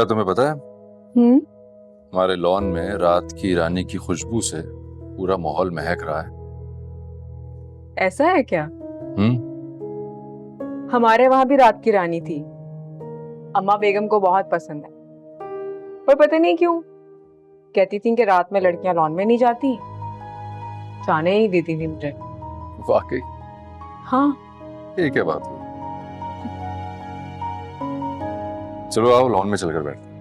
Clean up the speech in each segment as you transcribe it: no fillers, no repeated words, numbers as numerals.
क्या तुम्हें पता है हमारे लॉन में रात की रानी की खुशबू से पूरा माहौल महक रहा है। ऐसा है क्या? हमारे वहां भी रात की रानी थी। अम्मा बेगम को बहुत पसंद है, पर पता नहीं क्यों कहती थी कि रात में लड़कियां लॉन में नहीं जाती, जाने ही देती थी मुझे। वाकई? हाँ। ये क्या बात हुई? चलो आओ लॉन में चलकर बैठते हैं।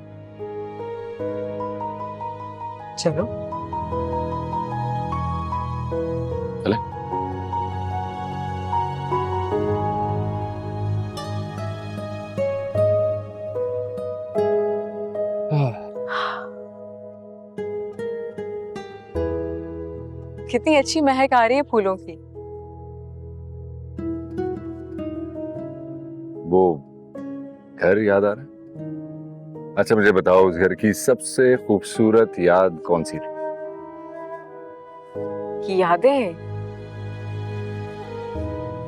चलो। चले? कितनी अच्छी महक आ रही है फूलों की। वो घर याद आ रहा है? अच्छा मुझे बताओ, उस घर की सबसे खूबसूरत याद कौन सी थी? की यादें?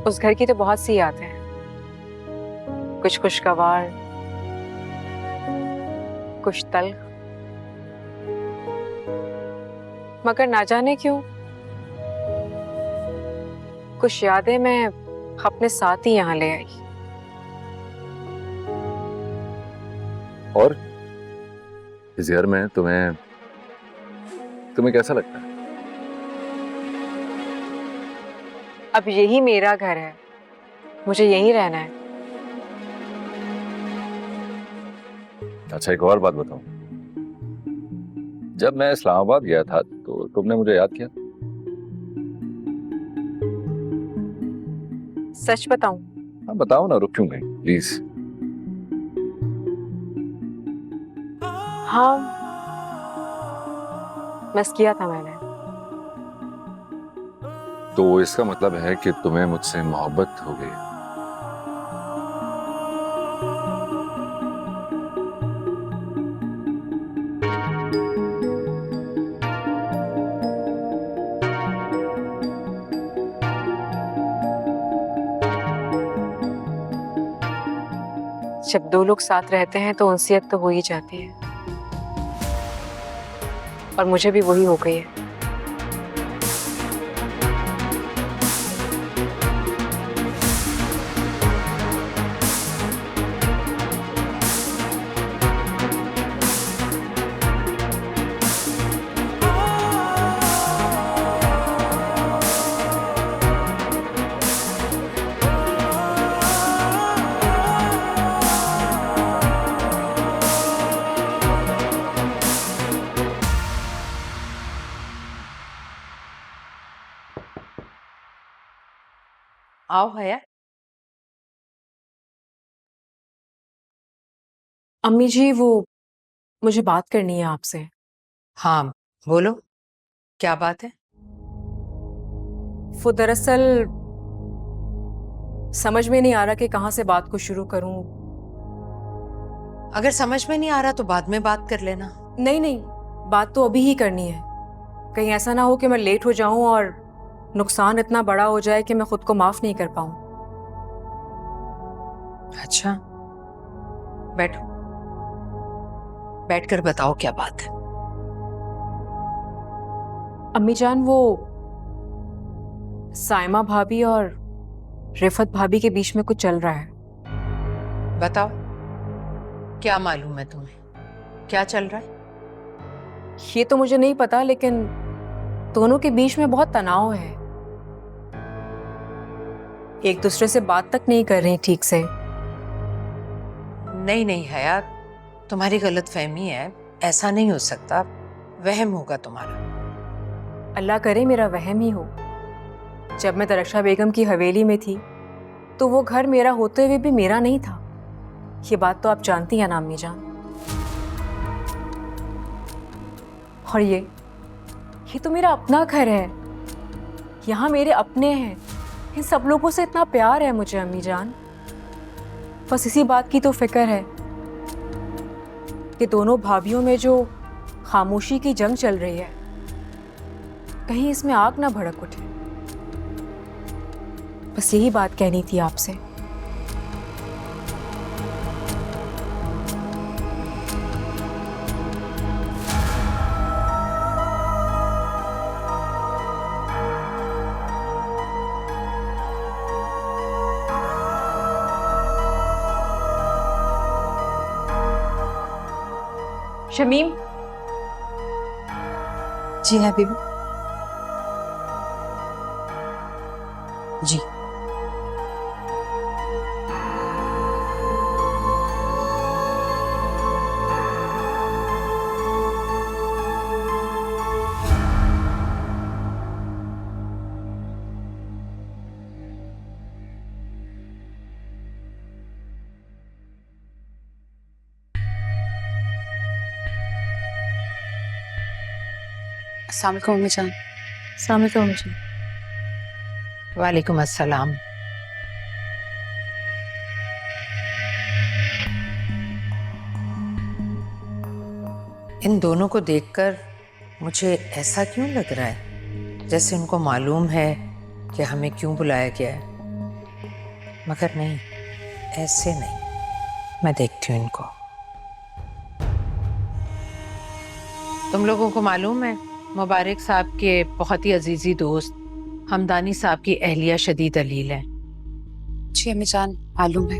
उस घर की तो बहुत सी यादें हैं, कुछ खुशगवार, कुछ तल्ख, मगर ना जाने क्यों कुछ यादें मैं अपने साथ ही यहाँ ले आई। और इस घर में तुम्हें कैसा लगता है? अब यही मेरा घर है, मुझे यहीं रहना है। अच्छा एक और बात बताओ, जब मैं इस्लामाबाद गया था तो तुमने मुझे याद किया? सच बताऊं? हाँ बताओ ना, रुक क्यों गई प्लीज। हाँ, मिस किया था मैंने। तो इसका मतलब है कि तुम्हें मुझसे मोहब्बत हो गई? जब दो लोग साथ रहते हैं तो उनसियत तो हो ही जाती है, और मुझे भी वही हो गई है। आओ हया। अम्मी जी, वो मुझे बात करनी है आपसे। हाँ बोलो, क्या बात है? वो दरअसल समझ में नहीं आ रहा कि कहाँ से बात को शुरू करूं। अगर समझ में नहीं आ रहा तो बाद में बात कर लेना। नहीं नहीं, बात तो अभी ही करनी है। कहीं ऐसा ना हो कि मैं लेट हो जाऊं और नुकसान इतना बड़ा हो जाए कि मैं खुद को माफ नहीं कर पाऊं। अच्छा बैठो, बैठकर बताओ क्या बात है। अम्मी जान, वो साइमा भाभी और रिफत भाभी के बीच में कुछ चल रहा है। बताओ, क्या मालूम है तुम्हें, क्या चल रहा है? ये तो मुझे नहीं पता, लेकिन दोनों के बीच में बहुत तनाव है। एक दूसरे से बात तक नहीं कर रही ठीक से। नहीं नहीं हया, तुम्हारी गलत फहमी है, ऐसा नहीं हो सकता, वहम होगा तुम्हारा। अल्लाह करे मेरा वहम ही हो। जब मैं तरक्षा बेगम की हवेली में थी तो वो घर मेरा होते हुए भी मेरा नहीं था। ये बात तो आप जानती हैं ना अम्मी जान। और ये तो मेरा अपना घर है, यहाँ मेरे अपने हैं, इन सब लोगों से इतना प्यार है मुझे अम्मी जान। बस इसी बात की तो फिक्र है कि दोनों भाभियों में जो खामोशी की जंग चल रही है, कहीं इसमें आग ना भड़क उठे। बस यही बात कहनी थी आपसे। शमीम, जी है बीबी। जी अस्सलाम वालेकुम अम्मी जान। सामने तो मुझे वालेकुम अस्सलाम। इन दोनों को देखकर मुझे ऐसा क्यों लग रहा है जैसे उनको मालूम है कि हमें क्यों बुलाया गया है, मगर नहीं, ऐसे नहीं। मैं देखती हूँ इनको। तुम लोगों को मालूम है मुबारक साहब के बहुत ही अजीजी दोस्त हमदानी साहब की अहलिया शदीद अलील है। जी अम्मी जान, मालूम है।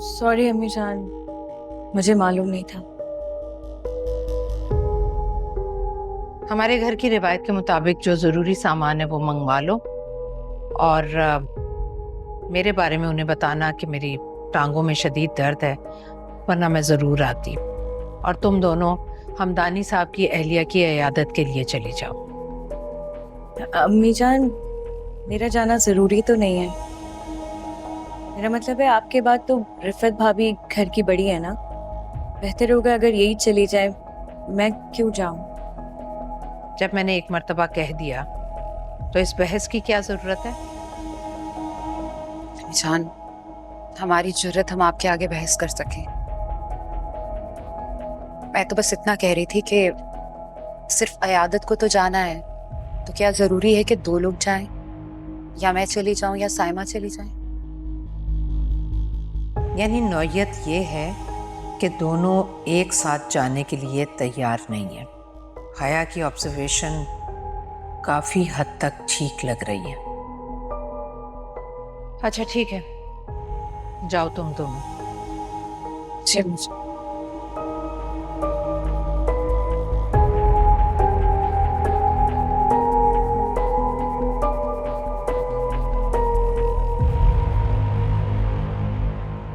सॉरी अम्मी जान, मुझे मालूम नहीं था। हमारे घर की रिवायत के मुताबिक जो ज़रूरी सामान है वो मंगवा लो, और मेरे बारे में उन्हें बताना कि मेरी टांगों में शदीद दर्द है, वरना मैं ज़रूर आती। और तुम दोनों हमदानी साहब की अहलिया की इयादत के लिए चली जाओ। अम्मी जान, मेरा जाना जरूरी तो नहीं है। मेरा मतलब है आपके बाद तो रिफत भाभी घर की बड़ी है ना, बेहतर होगा अगर यही चली जाए। मैं क्यों जाऊं? जब मैंने एक मर्तबा कह दिया तो इस बहस की क्या ज़रूरत है? अम्मी जान, हमारी जुर्रत हम आपके आगे बहस कर सकें। मैं तो बस इतना कह रही थी कि सिर्फ अयादत को तो जाना है, तो क्या जरूरी है कि दो लोग जाएं, या मैं चली जाऊं या साइमा चली जाए? यानी नौयत ये है कि दोनों एक साथ जाने के लिए तैयार नहीं है। हया की ऑब्जर्वेशन काफी हद तक ठीक लग रही है। अच्छा ठीक है, जाओ तुम दोनों। जी अम्मी जान।